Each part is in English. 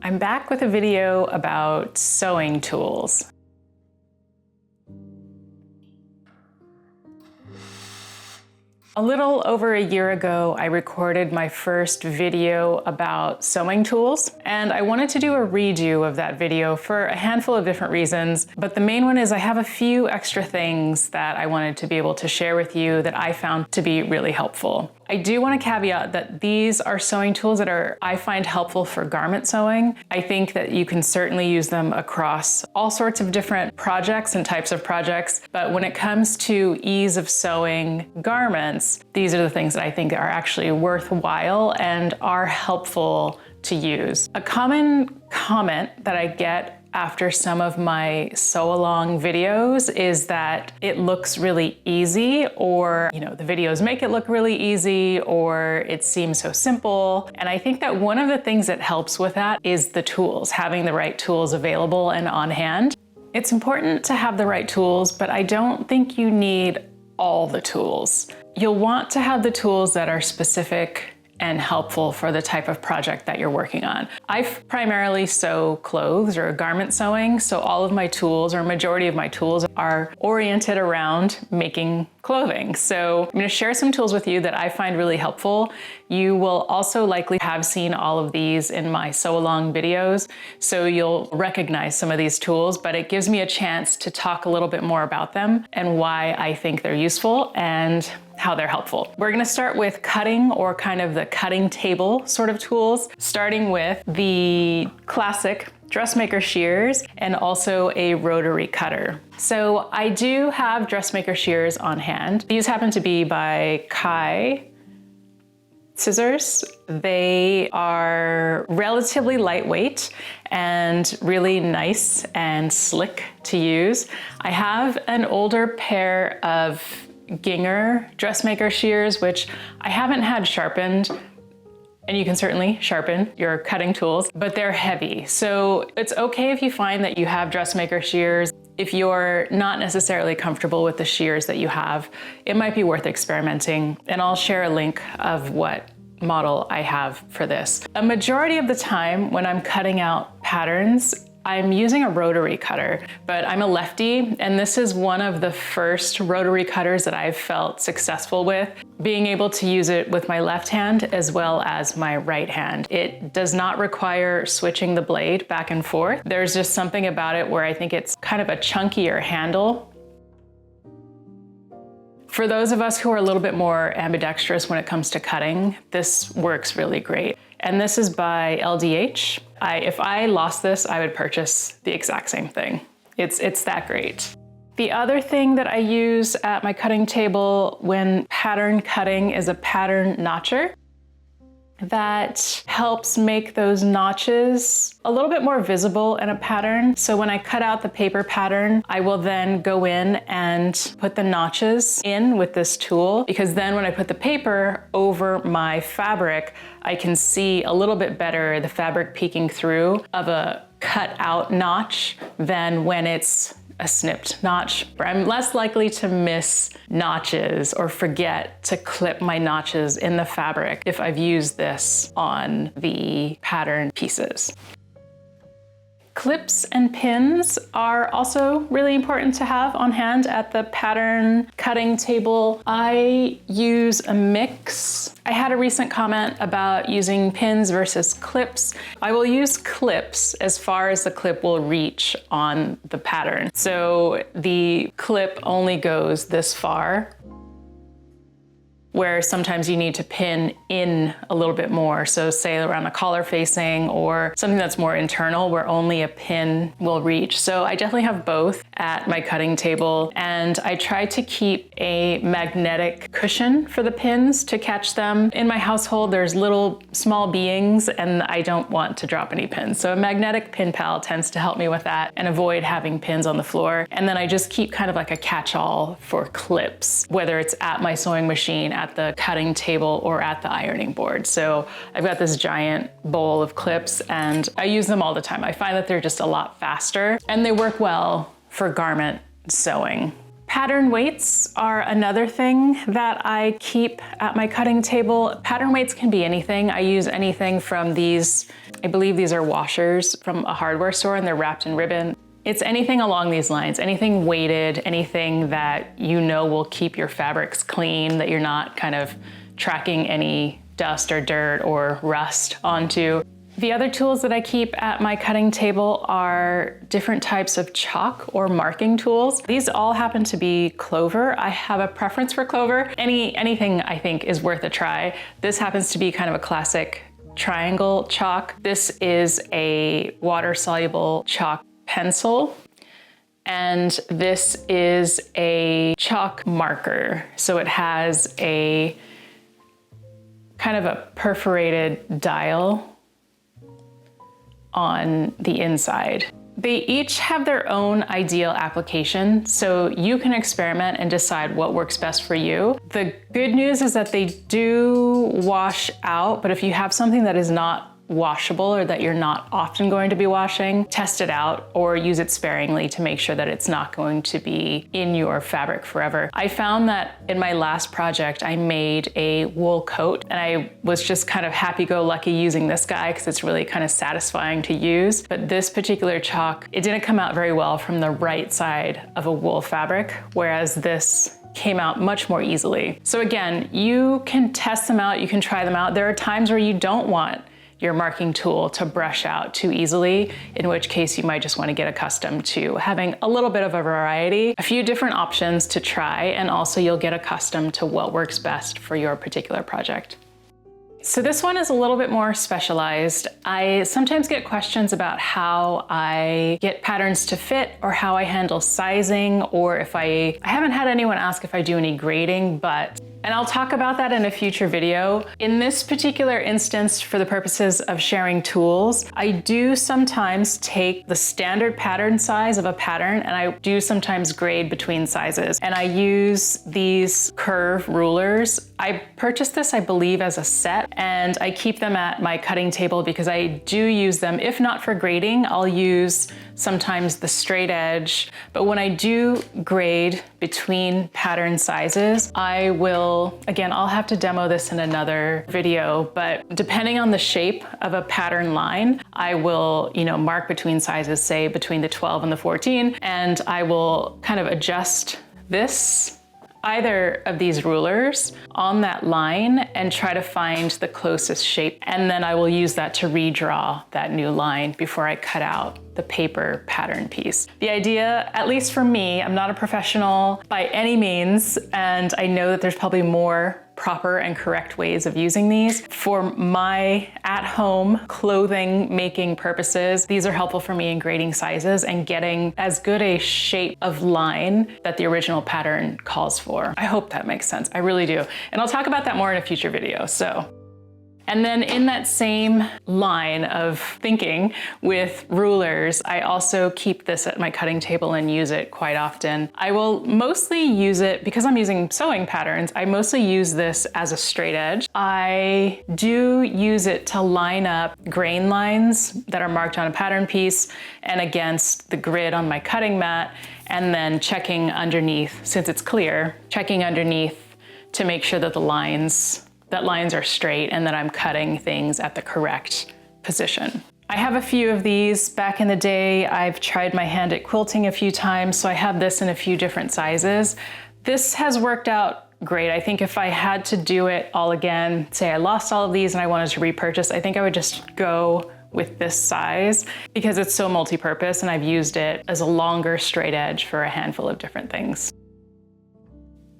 I'm back with a video about sewing tools. A little over a year ago, I recorded my first video about sewing tools, and I wanted to do a redo of that video for a handful of different reasons, but the main one is I have a few extra things that I wanted to be able to share with you that I found to be really helpful. I do want to caveat that these are sewing tools that I find helpful for garment sewing. I think that you can certainly use them across all sorts of different projects and types of projects, but when it comes to ease of sewing garments, these are the things that I think are actually worthwhile and are helpful to use. A common comment that I get after some of my sew along videos is that it looks really easy, or the videos make it look really easy, or it seems so simple. And I think that one of the things that helps with that is the tools, having the right tools available and on hand. It's important to have the right tools, but I don't think you need all the tools. You'll want to have the tools that are specific and helpful for the type of project that you're working on. I primarily sew clothes or garment sewing, so all of my tools, or a majority of my tools, are oriented around making clothing. So I'm gonna share some tools with you that I find really helpful. You will also likely have seen all of these in my sew along videos, so you'll recognize some of these tools, but it gives me a chance to talk a little bit more about them and why I think they're useful and how they're helpful. We're gonna start with cutting, or kind of the cutting table sort of tools, starting with the classic dressmaker shears and also a rotary cutter. So I do have dressmaker shears on hand. These happen to be by Kai scissors. They are relatively lightweight and really nice and slick to use. I have an older pair of Gingher dressmaker shears, which I haven't had sharpened, and you can certainly sharpen your cutting tools, but they're heavy. So it's okay if you find that you have dressmaker shears. If you're not necessarily comfortable with the shears that you have, it might be worth experimenting, and I'll share a link of what model I have for this. A majority of the time when I'm cutting out patterns, I'm using a rotary cutter, but I'm a lefty, and this is one of the first rotary cutters that I've felt successful with, being able to use it with my left hand as well as my right hand. It does not require switching the blade back and forth. There's just something about it where I think it's kind of a chunkier handle. For those of us who are a little bit more ambidextrous when it comes to cutting, this works really great. And this is by LDH. If I lost this, I would purchase the exact same thing. It's that great. The other thing that I use at my cutting table when pattern cutting is a pattern notcher that helps make those notches a little bit more visible in a pattern. So when I cut out the paper pattern, I will then go in and put the notches in with this tool, because then when I put the paper over my fabric, I can see a little bit better the fabric peeking through of a cut out notch than when it's a snipped notch. I'm less likely to miss notches or forget to clip my notches in the fabric if I've used this on the pattern pieces. Clips and pins are also really important to have on hand at the pattern cutting table. I use a mix. I had a recent comment about using pins versus clips. I will use clips as far as the clip will reach on the pattern. So the clip only goes this far, where sometimes you need to pin in a little bit more. So say around a collar facing or something that's more internal where only a pin will reach. So I definitely have both at my cutting table, and I try to keep a magnetic cushion for the pins to catch them. In my household, there's little small beings and I don't want to drop any pins. So a magnetic pin pal tends to help me with that and avoid having pins on the floor. And then I just keep kind of like a catch-all for clips, whether it's at my sewing machine, at the cutting table, or at the ironing board. So I've got this giant bowl of clips and I use them all the time. I find that they're just a lot faster and they work well for garment sewing. Pattern weights are another thing that I keep at my cutting table. Pattern weights can be anything. I use anything from these I believe these are washers from a hardware store and they're wrapped in ribbon. It's anything along these lines, anything weighted, anything that you know will keep your fabrics clean, that you're not kind of tracking any dust or dirt or rust onto. The other tools that I keep at my cutting table are different types of chalk or marking tools. These all happen to be Clover. I have a preference for Clover. Anything I think is worth a try. This happens to be kind of a classic triangle chalk. This is a water-soluble chalk pencil. And this is a chalk marker. So it has a kind of a perforated dial on the inside. They each have their own ideal application, so you can experiment and decide what works best for you. The good news is that they do wash out, but if you have something that is not washable or that you're not often going to be washing, test it out or use it sparingly to make sure that it's not going to be in your fabric forever. I found that in my last project, I made a wool coat and I was just kind of happy-go-lucky using this guy because it's really kind of satisfying to use. But this particular chalk, it didn't come out very well from the right side of a wool fabric, whereas this came out much more easily. So again, you can test them out, you can try them out. There are times where you don't want your marking tool to brush out too easily, in which case you might just want to get accustomed to having a little bit of a variety, a few different options to try, and also you'll get accustomed to what works best for your particular project. So this one is a little bit more specialized. I sometimes get questions about how I get patterns to fit or how I handle sizing, or if I haven't had anyone ask if I do any grading, and I'll talk about that in a future video. In this particular instance, for the purposes of sharing tools, I do sometimes take the standard pattern size of a pattern and I do sometimes grade between sizes. And I use these curve rulers. I purchased this, I believe, as a set, and I keep them at my cutting table because I do use them. If not for grading, I'll use sometimes the straight edge. But when I do grade between pattern sizes, I will, again, I'll have to demo this in another video, but depending on the shape of a pattern line, I will, mark between sizes, say between the 12 and the 14, and I will kind of adjust either of these rulers on that line and try to find the closest shape. And then I will use that to redraw that new line before I cut out the paper pattern piece. The idea, at least for me, I'm not a professional by any means, and I know that there's probably more proper and correct ways of using these. For my at-home clothing making purposes, these are helpful for me in grading sizes and getting as good a shape of line that the original pattern calls for. I hope that makes sense. I really do. And I'll talk about that more in a future video. And then in that same line of thinking with rulers, I also keep this at my cutting table and use it quite often. I will mostly use it, because I'm using sewing patterns, I mostly use this as a straight edge. I do use it to line up grain lines that are marked on a pattern piece and against the grid on my cutting mat, and then checking underneath, since it's clear, checking underneath to make sure that lines are straight and that I'm cutting things at the correct position. I have a few of these. Back in the day, I've tried my hand at quilting a few times, so I have this in a few different sizes. This has worked out great. I think if I had to do it all again, say I lost all of these and I wanted to repurchase, I think I would just go with this size because it's so multi-purpose and I've used it as a longer straight edge for a handful of different things.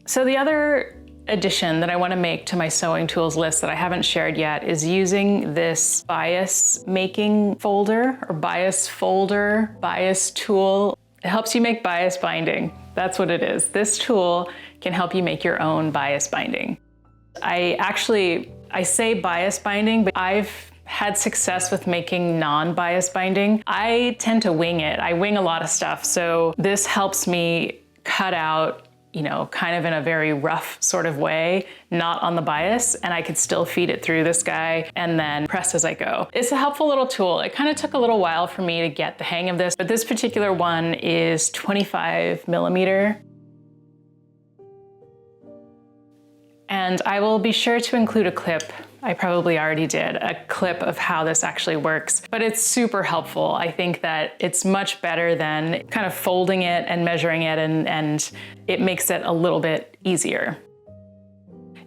So the other addition that I want to make to my sewing tools list that I haven't shared yet is using this bias making folder or bias folder, bias tool. It helps you make bias binding. That's what it is. This tool can help you make your own bias binding. I say bias binding, but I've had success with making non-bias binding. I tend to wing it. I wing a lot of stuff. So this helps me cut out kind of in a very rough sort of way, not on the bias, and I could still feed it through this guy and then press as I go. It's a helpful little tool. It kind of took a little while for me to get the hang of this, but this particular one is 25 millimeter. And I will be sure to include a clip I probably already did a clip of how this actually works, but it's super helpful. I think that it's much better than kind of folding it and measuring it, and it makes it a little bit easier.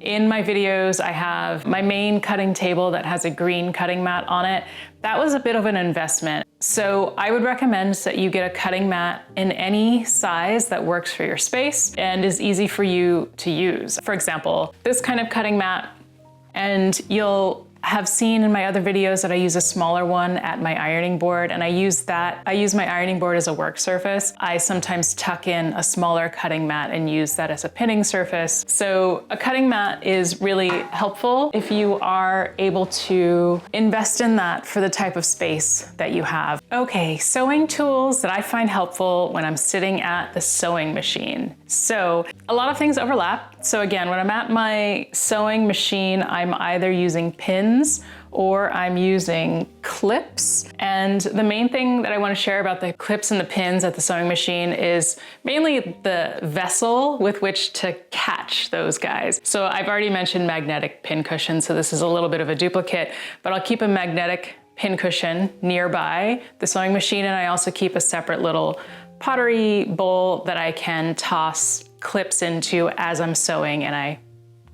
In my videos, I have my main cutting table that has a green cutting mat on it. That was a bit of an investment. So I would recommend that you get a cutting mat in any size that works for your space and is easy for you to use. For example, this kind of cutting mat, and you'll have seen in my other videos that I use a smaller one at my ironing board, and I use my ironing board as a work surface. I sometimes tuck in a smaller cutting mat and use that as a pinning surface. So a cutting mat is really helpful if you are able to invest in that for the type of space that you have. Okay, sewing tools that I find helpful when I'm sitting at the sewing machine. So a lot of things overlap. So again, when I'm at my sewing machine, I'm either using pins or I'm using clips. And the main thing that I want to share about the clips and the pins at the sewing machine is mainly the vessel with which to catch those guys. So I've already mentioned magnetic pin cushions, so this is a little bit of a duplicate, but I'll keep a magnetic pin cushion nearby the sewing machine, and I also keep a separate little pottery bowl that I can toss clips into as I'm sewing and I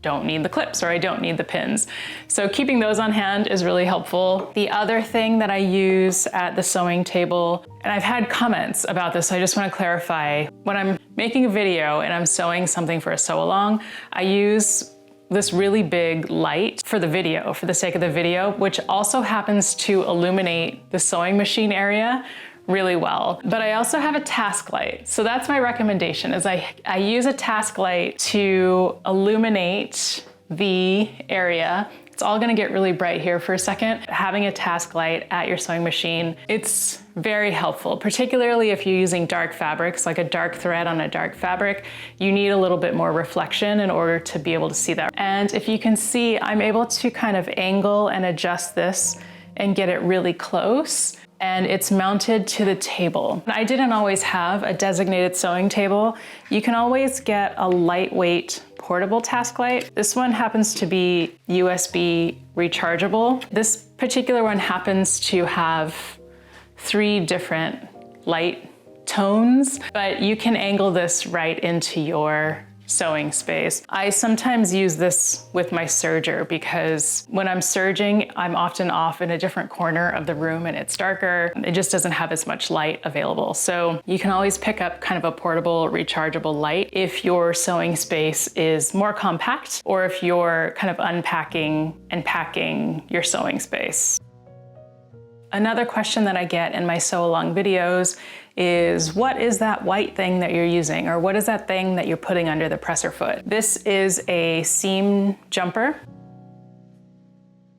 don't need the clips or I don't need the pins. So keeping those on hand is really helpful. The other thing that I use at the sewing table, and I've had comments about this, so I just want to clarify. When I'm making a video and I'm sewing something for a sew along, I use this really big light for the video, for the sake of the video, which also happens to illuminate the sewing machine area really well. But I also have a task light. So that's my recommendation, is I use a task light to illuminate the area. It's all gonna get really bright here for a second. Having a task light at your sewing machine, it's very helpful, particularly if you're using dark fabrics, like a dark thread on a dark fabric. You need a little bit more reflection in order to be able to see that. And if you can see, I'm able to kind of angle and adjust this and get it really close. And it's mounted to the table. I didn't always have a designated sewing table. You can always get a lightweight portable task light. This one happens to be USB rechargeable. This particular one happens to have 3 different light tones, but you can angle this right into your sewing space. I sometimes use this with my serger because when I'm serging, I'm often off in a different corner of the room and it's darker. It just doesn't have as much light available. So you can always pick up kind of a portable, rechargeable light if your sewing space is more compact or if you're kind of unpacking and packing your sewing space. Another question that I get in my sew along videos is, what is that white thing that you're using? Or what is that thing that you're putting under the presser foot? This is a seam jumper.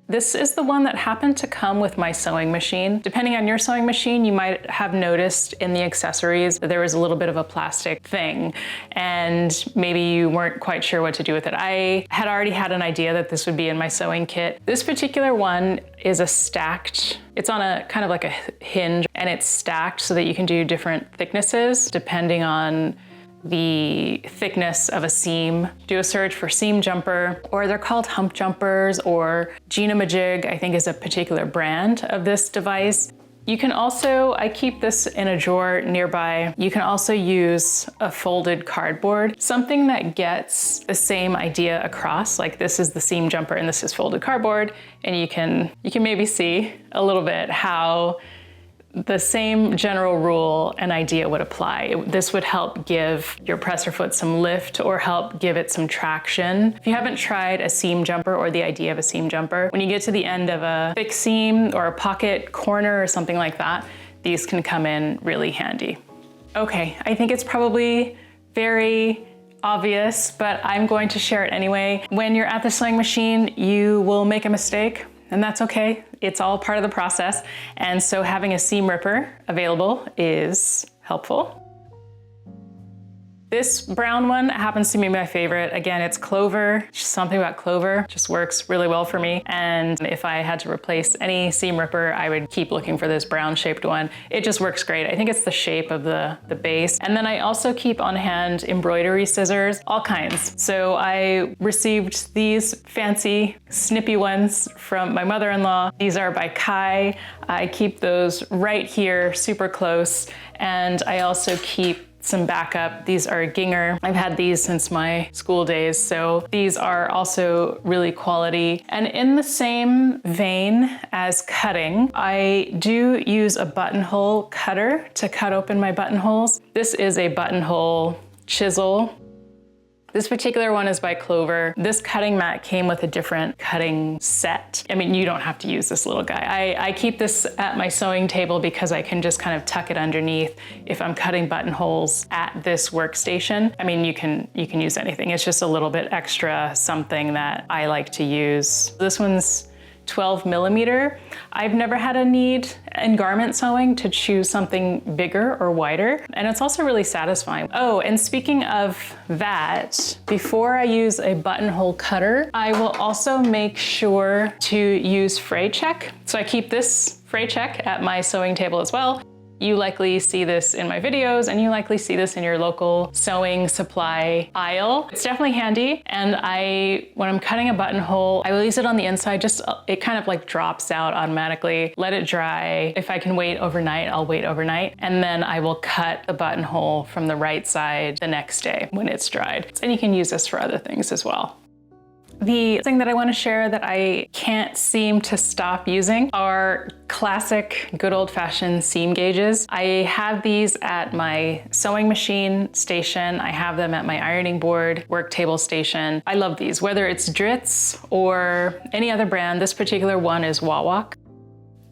This is the one that happened to come with my sewing machine. Depending on your sewing machine, you might have noticed in the accessories that there was a little bit of a plastic thing, and maybe you weren't quite sure what to do with it. I had already had an idea that this would be in my sewing kit. This particular one is a stacked, it's on a kind of like a hinge, and it's stacked so that you can do different thicknesses depending on the thickness of a seam. Do a search for seam jumper, or they're called hump jumpers, or Gina Majig, I think, is a particular brand of this device. You can also, I keep this in a drawer nearby. You can also use a folded cardboard, something that gets the same idea across, like this is the seam jumper and this is folded cardboard, and you can maybe see a little bit how the same general rule and idea would apply. This would help give your presser foot some lift or help give it some traction. If you haven't tried a seam jumper or the idea of a seam jumper, when you get to the end of a thick seam or a pocket corner or something like that, these can come in really handy. Okay, I think it's probably very obvious, but I'm going to share it anyway. When you're at the sewing machine, you will make a mistake, and that's okay. It's all part of the process. And so having a seam ripper available is helpful. This brown one happens to be my favorite. Again, it's clover. Just something about clover just works really well for me. And if I had to replace any seam ripper, I would keep looking for this brown shaped one. It just works great. I think it's the shape of the base. And then I also keep on hand embroidery scissors, all kinds. So I received these fancy snippy ones from my mother-in-law. These are by Kai. I keep those right here, super close. And I also keep some backup. These are Ginger. I've had these since my school days, so these are also really quality. And in the same vein as cutting, I do use a buttonhole cutter to cut open my buttonholes. This is a buttonhole chisel. This particular one is by Clover. This cutting mat came with a different cutting set. I mean, you don't have to use this little guy. I keep this at my sewing table because I can just kind of tuck it underneath if I'm cutting buttonholes at this workstation. I mean, you can use anything. It's just a little bit extra something that I like to use. This one's 12 millimeter. I've never had a need in garment sewing to choose something bigger or wider, and it's also really satisfying. Oh, and speaking of that, before I use a buttonhole cutter, I will also make sure to use fray check. So I keep this fray check at my sewing table as well. You likely see this in my videos, and you likely see this in your local sewing supply aisle. It's definitely handy, and when I'm cutting a buttonhole, I will use it on the inside, just it kind of like drops out automatically. Let it dry. If I can wait overnight, I'll wait overnight, and then I will cut the buttonhole from the right side the next day when it's dried. And you can use this for other things as well. The thing that I want to share that I can't seem to stop using are classic, good old-fashioned seam gauges. I have these at my sewing machine station. I have them at my ironing board, work table station. I love these, whether it's Dritz or any other brand. This particular one is Wawak.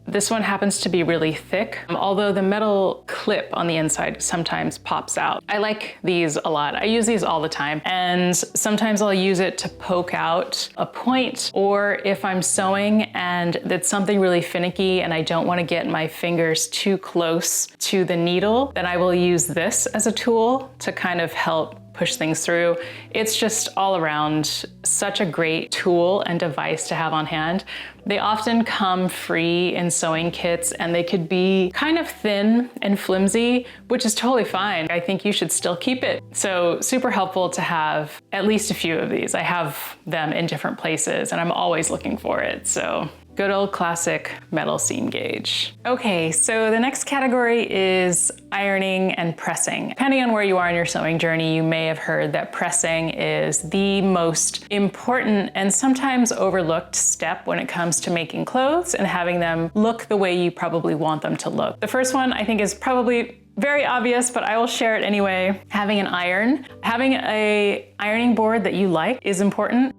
This one happens to be really thick, although the metal clip on the inside sometimes pops out. I like these a lot. I use these all the time, and sometimes I'll use it to poke out a point, or if I'm sewing and it's something really finicky and I don't want to get my fingers too close to the needle, then I will use this as a tool to kind of help push things through. It's just all around such a great tool and device to have on hand. They often come free in sewing kits, and they could be kind of thin and flimsy, which is totally fine. I think you should still keep it. So super helpful to have at least a few of these. I have them in different places, and I'm always looking for it. So good old classic metal seam gauge. Okay, so the next category is ironing and pressing. Depending on where you are in your sewing journey, you may have heard that pressing is the most important and sometimes overlooked step when it comes to making clothes and having them look the way you probably want them to look. The first one I think is probably very obvious, but I will share it anyway. Having an iron. Having an ironing board that you like is important.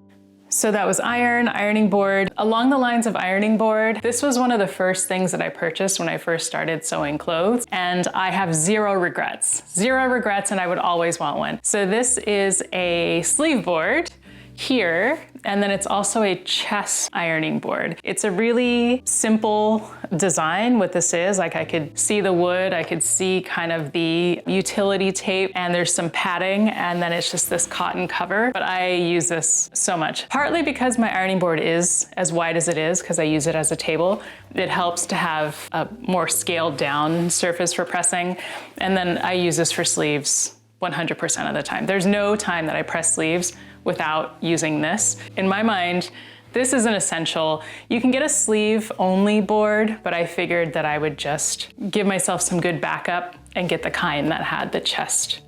So that was ironing board. Along the lines of ironing board, this was one of the first things that I purchased when I first started sewing clothes, and I have zero regrets. Zero regrets, and I would always want one. So this is a sleeve board here, and then it's also a chest ironing board. It's a really simple design, what this is. Like, I could see the wood, I could see kind of the utility tape, and there's some padding, and then it's just this cotton cover. But I use this so much. Partly because my ironing board is as wide as it is, because I use it as a table. It helps to have a more scaled down surface for pressing. And then I use this for sleeves 100% of the time. There's no time that I press sleeves without using this. In my mind, this is an essential. You can get a sleeve only board, but I figured that I would just give myself some good backup and get the kind that had the chest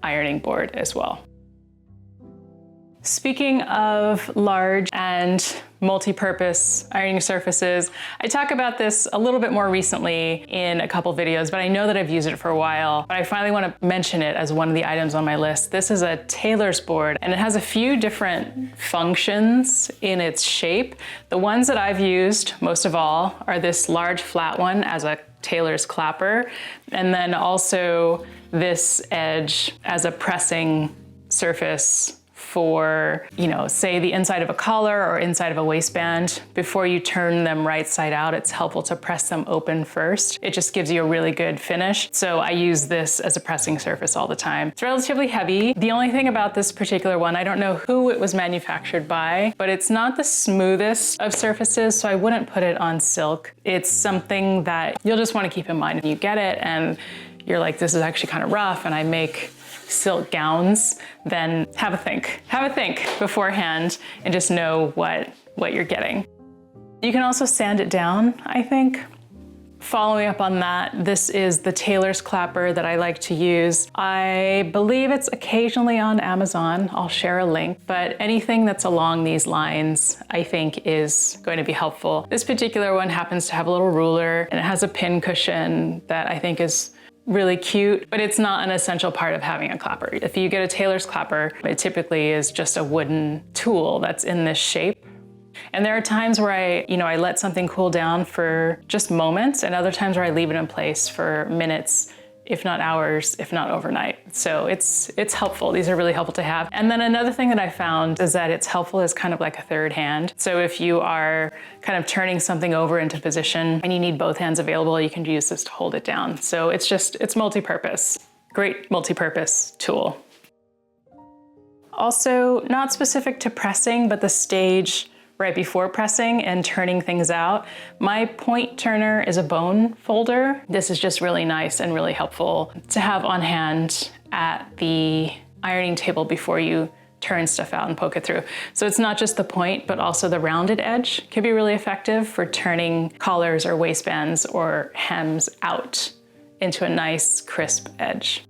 ironing board as well. Speaking of large and multi-purpose ironing surfaces, I talk about this a little bit more recently in a couple videos, but I know that I've used it for a while, but I finally want to mention it as one of the items on my list. This is a tailor's board, and it has a few different functions in its shape. The ones that I've used most of all are this large flat one as a tailor's clapper, and then also this edge as a pressing surface for, you know, say the inside of a collar or inside of a waistband. Before you turn them right side out, it's helpful to press them open first. It just gives you a really good finish. So I use this as a pressing surface all the time. It's relatively heavy. The only thing about this particular one, I don't know who it was manufactured by, but it's not the smoothest of surfaces, so I wouldn't put it on silk. It's something that you'll just want to keep in mind when you get it and you're like, this is actually kind of rough and I make silk gowns, then have a think. Have a think beforehand and just know what you're getting. You can also sand it down, I think. Following up on that, this is the tailor's clapper that I like to use. I believe it's occasionally on Amazon. I'll share a link, but anything that's along these lines, I think is going to be helpful. This particular one happens to have a little ruler and it has a pin cushion that I think is really cute, but it's not an essential part of having a clapper. If you get a tailor's clapper, it typically is just a wooden tool that's in this shape. And there are times where I let something cool down for just moments, and other times where I leave it in place for minutes, if not hours, if not overnight. So it's helpful. These are really helpful to have. And then another thing that I found is that it's helpful as kind of like a third hand. So if you are kind of turning something over into position and you need both hands available, you can use this to hold it down. So it's multi-purpose. Great multi-purpose tool. Also, not specific to pressing, but the stage right before pressing and turning things out. My point turner is a bone folder. This is just really nice and really helpful to have on hand at the ironing table before you turn stuff out and poke it through. So it's not just the point, but also the rounded edge can be really effective for turning collars or waistbands or hems out into a nice crisp edge.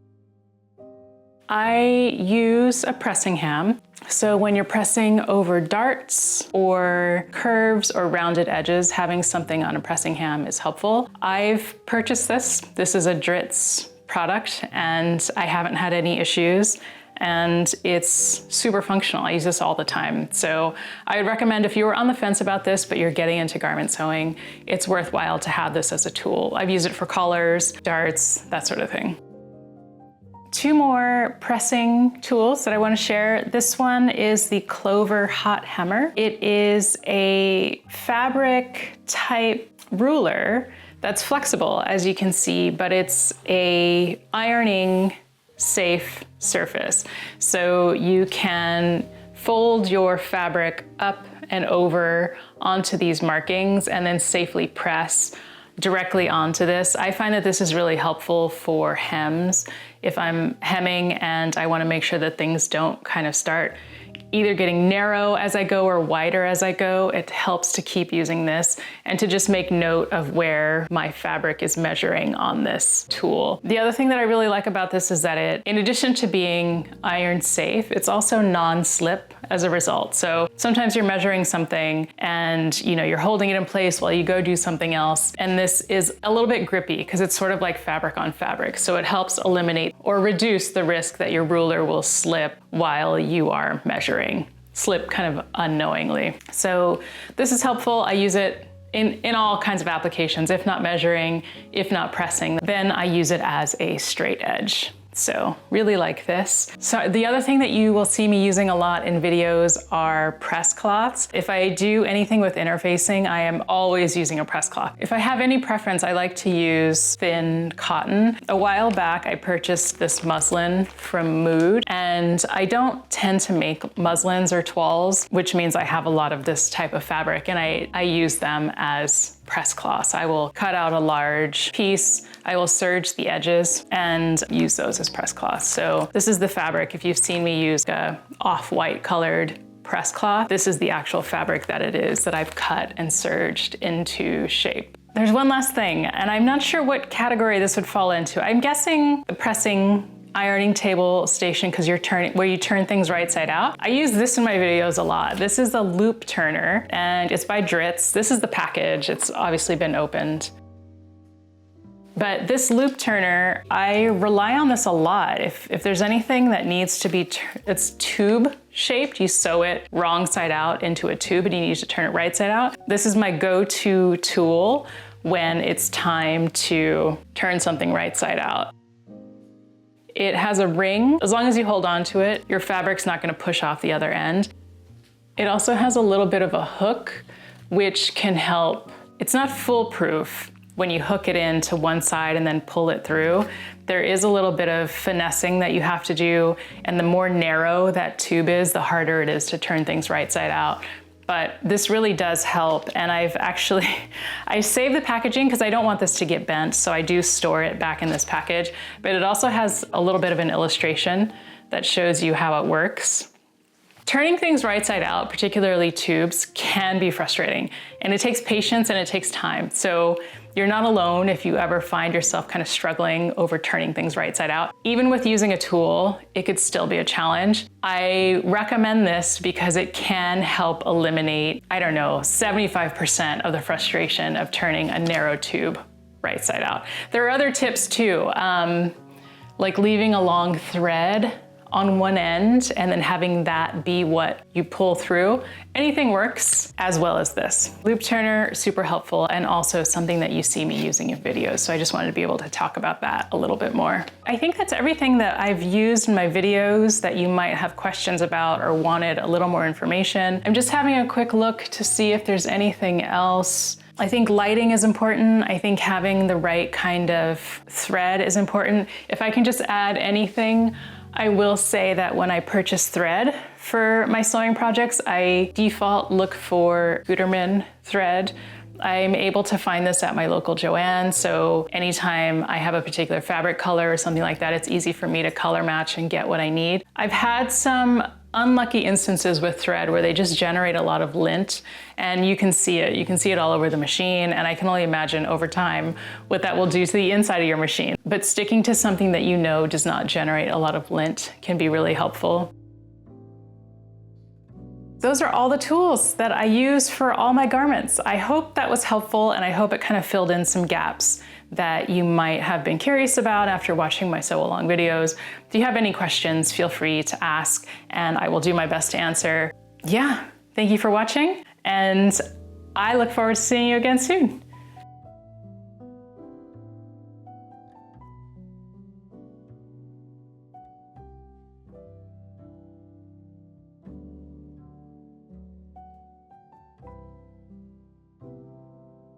I use a pressing ham. So when you're pressing over darts or curves or rounded edges, having something on a pressing ham is helpful. I've purchased this. This is a Dritz product and I haven't had any issues and it's super functional. I use this all the time. So I would recommend if you were on the fence about this, but you're getting into garment sewing, it's worthwhile to have this as a tool. I've used it for collars, darts, that sort of thing. Two more pressing tools that I want to share. This one is the Clover Hot Hemmer. It is a fabric type ruler that's flexible, as you can see, but it's a ironing safe surface. So you can fold your fabric up and over onto these markings and then safely press directly onto this. I find that this is really helpful for hems. If I'm hemming and I want to make sure that things don't kind of start either getting narrow as I go or wider as I go, it helps to keep using this and to just make note of where my fabric is measuring on this tool. The other thing that I really like about this is that it, in addition to being iron safe, it's also non-slip as a result. So sometimes you're measuring something and you're holding it in place while you go do something else. And this is a little bit grippy because it's sort of like fabric on fabric. So it helps eliminate or reduce the risk that your ruler will slip while you are measuring. Slip kind of unknowingly. So this is helpful. I use it in all kinds of applications. If not measuring, if not pressing, then I use it as a straight edge. So really like this. So the other thing that you will see me using a lot in videos are press cloths. If I do anything with interfacing, I am always using a press cloth. If I have any preference, I like to use thin cotton. A while back, I purchased this muslin from Mood, and I don't tend to make muslins or toiles, which means I have a lot of this type of fabric, and I use them as press cloths. I will cut out a large piece, I will serge the edges and use those as press cloths. So this is the fabric. If you've seen me use a off-white colored press cloth, this is the actual fabric that it is that I've cut and serged into shape. There's one last thing, and I'm not sure what category this would fall into. I'm guessing the pressing ironing table station because where you turn things right side out. I use this in my videos a lot. This is the loop turner and it's by Dritz. This is the package. It's obviously been opened. But this loop turner, I rely on this a lot. If there's anything that needs to be, it's tube shaped, you sew it wrong side out into a tube and you need to turn it right side out. This is my go-to tool when it's time to turn something right side out. It has a ring. As long as you hold on to it, your fabric's not gonna push off the other end. It also has a little bit of a hook, which can help. It's not foolproof when you hook it into one side and then pull it through. There is a little bit of finessing that you have to do, and the more narrow that tube is, the harder it is to turn things right side out. But this really does help, and I saved the packaging because I don't want this to get bent, so I do store it back in this package. But it also has a little bit of an illustration that shows you how it works. Turning things right side out, particularly tubes, can be frustrating, and it takes patience and it takes time. So you're not alone if you ever find yourself kind of struggling over turning things right side out. Even with using a tool, it could still be a challenge. I recommend this because it can help eliminate, 75% of the frustration of turning a narrow tube right side out. There are other tips too, like leaving a long thread on one end and then having that be what you pull through. Anything works, as well as this. Loop turner, super helpful, and also something that you see me using in videos, so I just wanted to be able to talk about that a little bit more. I think that's everything that I've used in my videos that you might have questions about or wanted a little more information. I'm just having a quick look to see if there's anything else. I think lighting is important. I think having the right kind of thread is important. If I can just add anything, I will say that when I purchase thread for my sewing projects, I default look for Gutermann thread. I'm able to find this at my local Joann, so anytime I have a particular fabric color or something like that, it's easy for me to color match and get what I need. I've had some unlucky instances with thread where they just generate a lot of lint, and you can see it. You can see it all over the machine, and I can only imagine over time what that will do to the inside of your machine. But sticking to something that you know does not generate a lot of lint can be really helpful. Those are all the tools that I use for all my garments. I hope that was helpful, and I hope it kind of filled in some gaps that you might have been curious about after watching my sew along videos. If you have any questions, feel free to ask, and I will do my best to answer. Yeah, thank you for watching, and I look forward to seeing you again soon.